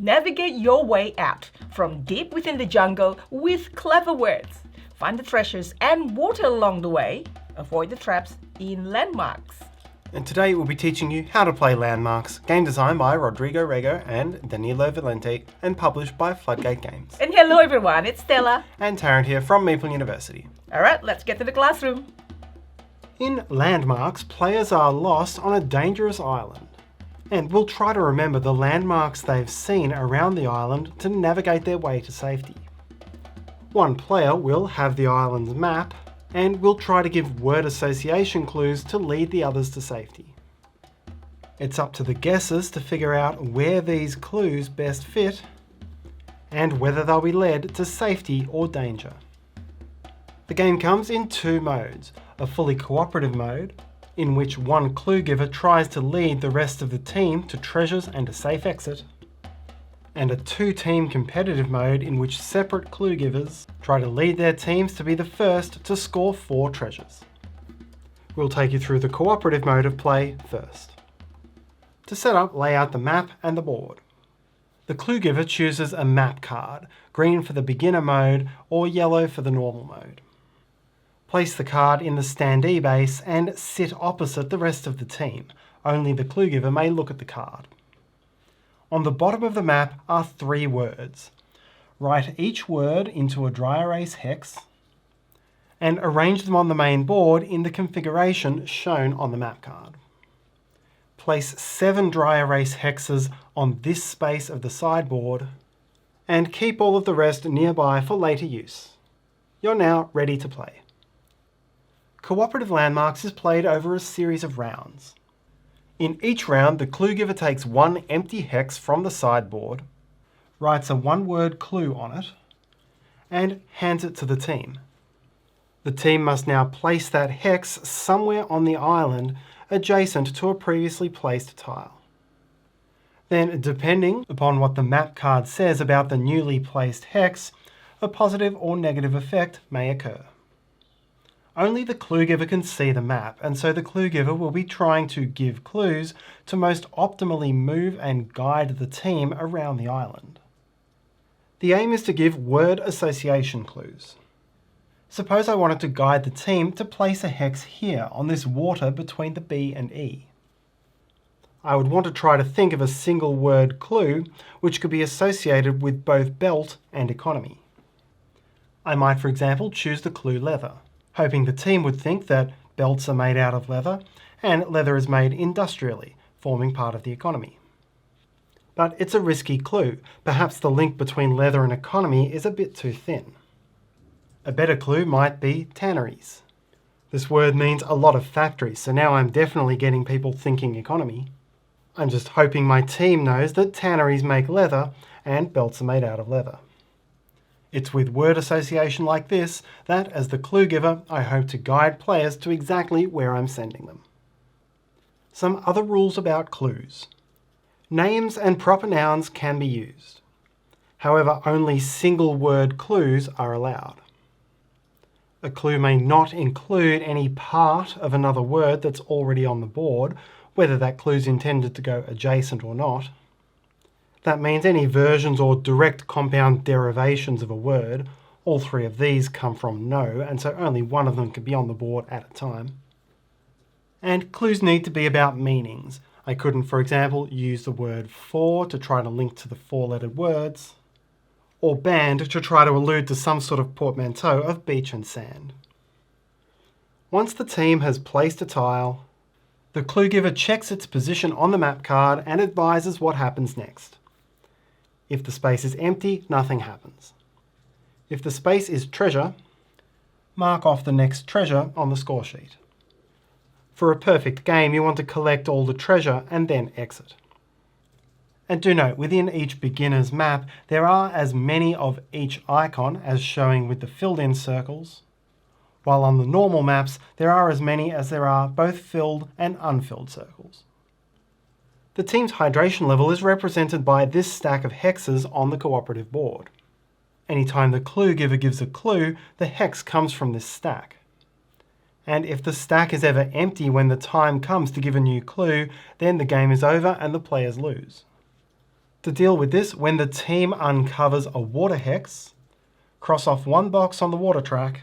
Navigate your way out from deep within the jungle with clever words. Find the treasures and water along the way. Avoid the traps in landmarks. And today we'll be teaching you how to play Landmarks, game designed by Rodrigo Rego and Danilo Valente and published by Floodgate Games. And hello everyone, it's Stella. And Tarrant here from Meeple University. Alright, let's get to the classroom. In Landmarks, players are lost on a dangerous island and will try to remember the landmarks they've seen around the island to navigate their way to safety. One player will have the island's map and will try to give word association clues to lead the others to safety. It's up to the guessers to figure out where these clues best fit and whether they'll be led to safety or danger. The game comes in two modes: a fully cooperative mode, in which one clue giver tries to lead the rest of the team to treasures and a safe exit, and a two-team competitive mode in which separate clue givers try to lead their teams to be the first to score 4 treasures. We'll take you through the cooperative mode of play first. To set up, lay out the map and the board. The clue giver chooses a map card, green for the beginner mode or yellow for the normal mode. Place the card in the standee base and sit opposite the rest of the team. Only the clue giver may look at the card. On the bottom of the map are 3 words. Write each word into a dry erase hex and arrange them on the main board in the configuration shown on the map card. Place 7 dry erase hexes on this space of the sideboard and keep all of the rest nearby for later use. You're now ready to play. Cooperative Landmarks is played over a series of rounds. In each round, the clue giver takes 1 empty hex from the sideboard, writes a 1-word clue on it, and hands it to the team. The team must now place that hex somewhere on the island adjacent to a previously placed tile. Then, depending upon what the map card says about the newly placed hex, a positive or negative effect may occur. Only the clue giver can see the map, and so the clue giver will be trying to give clues to most optimally move and guide the team around the island. The aim is to give word association clues. Suppose I wanted to guide the team to place a hex here on this water between the B and E. I would want to try to think of a single word clue which could be associated with both belt and economy. I might, for example, choose the clue leather, hoping the team would think that belts are made out of leather and leather is made industrially, forming part of the economy. But it's a risky clue. Perhaps the link between leather and economy is a bit too thin. A better clue might be tanneries. This word means a lot of factories, so now I'm definitely getting people thinking economy. I'm just hoping my team knows that tanneries make leather and belts are made out of leather. It's with word association like this that, as the clue giver, I hope to guide players to exactly where I'm sending them. Some other rules about clues. Names and proper nouns can be used. However, only single word clues are allowed. A clue may not include any part of another word that's already on the board, whether that clue's intended to go adjacent or not. That means any versions or direct compound derivations of a word. All 3 of these come from no, and so only one of them can be on the board at a time. And clues need to be about meanings. I couldn't, for example, use the word for to try to link to the 4-lettered words, or band to try to allude to some sort of portmanteau of beach and sand. Once the team has placed a tile, the clue giver checks its position on the map card and advises what happens next. If the space is empty, nothing happens. If the space is treasure, mark off the next treasure on the score sheet. For a perfect game, you want to collect all the treasure and then exit. And do note, within each beginner's map, there are as many of each icon as showing with the filled-in circles, while on the normal maps, there are as many as there are both filled and unfilled circles. The team's hydration level is represented by this stack of hexes on the cooperative board. Anytime the clue giver gives a clue, the hex comes from this stack. And if the stack is ever empty when the time comes to give a new clue, then the game is over and the players lose. To deal with this, when the team uncovers a water hex, cross off one box on the water track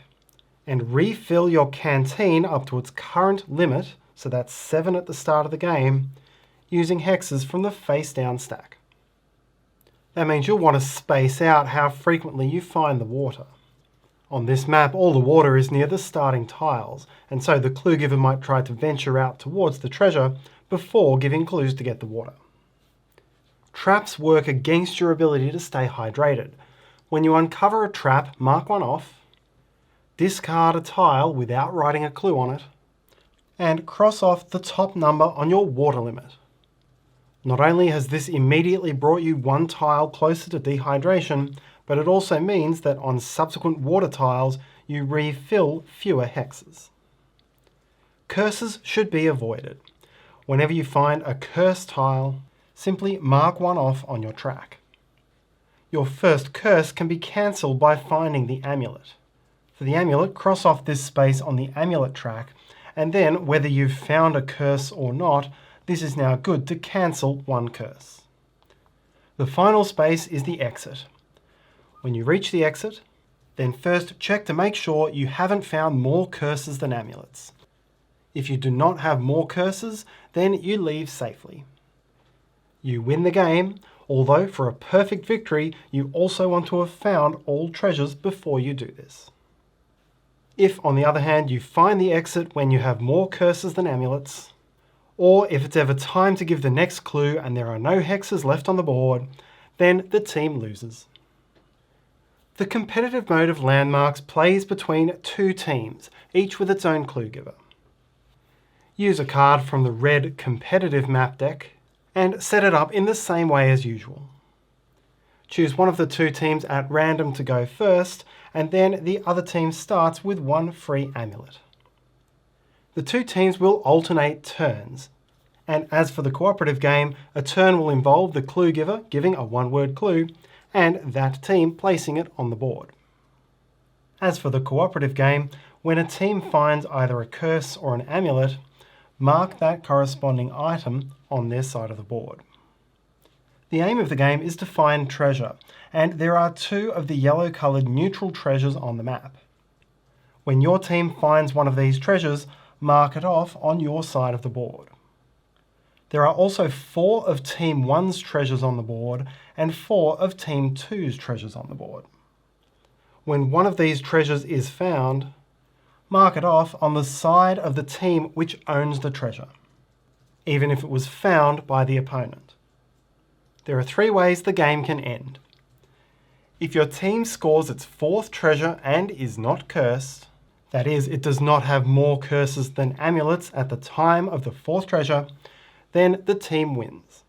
and refill your canteen up to its current limit, so that's 7 at the start of the game, using hexes from the face down stack. That means you'll want to space out how frequently you find the water. On this map, all the water is near the starting tiles, and so the clue giver might try to venture out towards the treasure before giving clues to get the water. Traps work against your ability to stay hydrated. When you uncover a trap, mark one off, discard a tile without writing a clue on it, and cross off the top number on your water limit. Not only has this immediately brought you one tile closer to dehydration, but it also means that on subsequent water tiles you refill fewer hexes. Curses should be avoided. Whenever you find a curse tile, simply mark one off on your track. Your first curse can be cancelled by finding the amulet. For the amulet, cross off this space on the amulet track, and then whether you've found a curse or not, this is now good to cancel one curse. The final space is the exit. When you reach the exit, then first check to make sure you haven't found more curses than amulets. If you do not have more curses, then you leave safely. You win the game, although for a perfect victory, you also want to have found all treasures before you do this. If, on the other hand, you find the exit when you have more curses than amulets, or if it's ever time to give the next clue and there are no hexes left on the board, then the team loses. The competitive mode of landmarks plays between two teams, each with its own clue giver. Use a card from the red competitive map deck and set it up in the same way as usual. Choose one of the two teams at random to go first, and then the other team starts with one free amulet. The two teams will alternate turns, and as for the cooperative game, a turn will involve the clue giver giving a one-word clue, and that team placing it on the board. As for the cooperative game, when a team finds either a curse or an amulet, mark that corresponding item on their side of the board. The aim of the game is to find treasure, and there are 2 of the yellow-coloured neutral treasures on the map. When your team finds one of these treasures, mark it off on your side of the board. There are also 4 of Team 1's treasures on the board and 4 of Team 2's treasures on the board. When one of these treasures is found, mark it off on the side of the team which owns the treasure, even if it was found by the opponent. There are 3 ways the game can end. If your team scores its 4th treasure and is not cursed, that is, it does not have more curses than amulets at the time of the 4th treasure, then the team wins.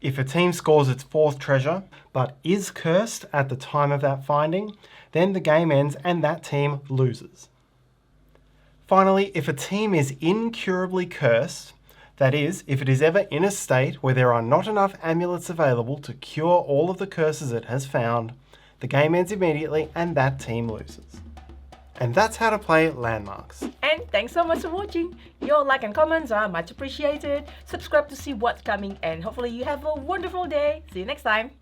If a team scores its 4th treasure, but is cursed at the time of that finding, then the game ends and that team loses. Finally, if a team is incurably cursed, that is, if it is ever in a state where there are not enough amulets available to cure all of the curses it has found, the game ends immediately and that team loses. And that's how to play landmarks. And thanks so much for watching. Your like and comments are much appreciated. Subscribe to see what's coming, and hopefully you have a wonderful day. See you next time.